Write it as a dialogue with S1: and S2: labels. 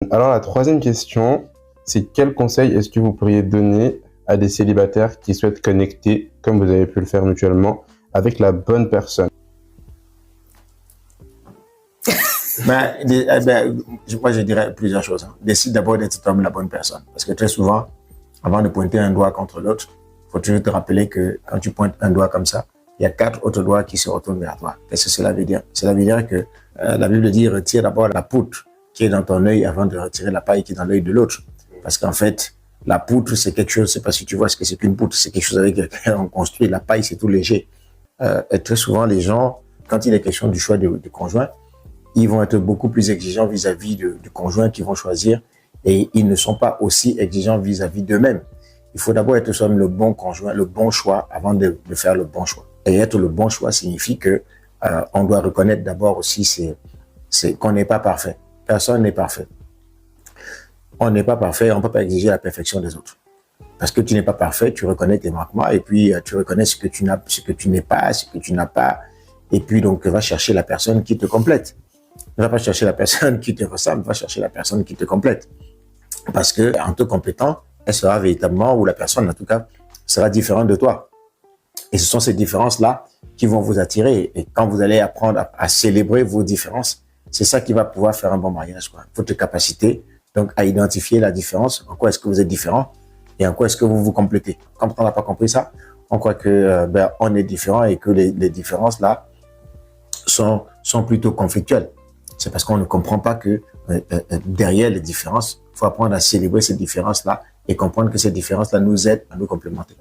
S1: Alors la troisième question, c'est quel conseil est-ce que vous pourriez donner à des célibataires qui souhaitent connecter, comme vous avez pu le faire mutuellement, avec la bonne personne?
S2: Moi, je dirais plusieurs choses. Décide d'abord d'être toi-même la bonne personne. Parce que très souvent, avant de pointer un doigt contre l'autre, il faut toujours te rappeler que quand tu pointes un doigt comme ça, il y a 4 autres doigts qui se retournent vers toi. Qu'est-ce que cela veut dire? Cela veut dire que la Bible dit retire d'abord la poutre qui est dans ton œil avant de retirer la paille qui est dans l'œil de l'autre. Parce qu'en fait, la poutre, c'est quelque chose, je sais pas si tu vois ce que c'est qu'une poutre, c'est quelque chose avec lequel on construit. La paille, c'est tout léger. Et très souvent, les gens, quand il est question du choix du conjoint, ils vont être beaucoup plus exigeants vis-à-vis du conjoint qu'ils vont choisir et ils ne sont pas aussi exigeants vis-à-vis d'eux-mêmes. Il faut d'abord être soi-même le bon conjoint, le bon choix avant de faire le bon choix. Et être le bon choix signifie que on doit reconnaître d'abord aussi c'est qu'on n'est pas parfait. Personne n'est parfait. On n'est pas parfait, on ne peut pas exiger la perfection des autres. Parce que tu n'es pas parfait, tu reconnais tes manquements et puis tu reconnais ce que tu n'as, ce que tu n'es pas, ce que tu n'as pas. Et puis donc va chercher la personne qui te complète. Ne va pas chercher la personne qui te ressemble, va chercher la personne qui te complète. Parce que en te complétant, elle sera véritablement, ou la personne en tout cas, sera différente de toi. Et ce sont ces différences-là qui vont vous attirer. Et quand vous allez apprendre à célébrer vos différences, c'est ça qui va pouvoir faire un bon mariage, quoi. Votre capacité, donc, à identifier la différence. En quoi est-ce que vous êtes différent et en quoi est-ce que vous vous complétez. Quand on n'a pas compris ça, on croit que on est différent et que les différences-là sont plutôt conflictuelles. C'est parce qu'on ne comprend pas que derrière les différences, il faut apprendre à célébrer ces différences-là et comprendre que ces différences-là nous aident à nous complémenter.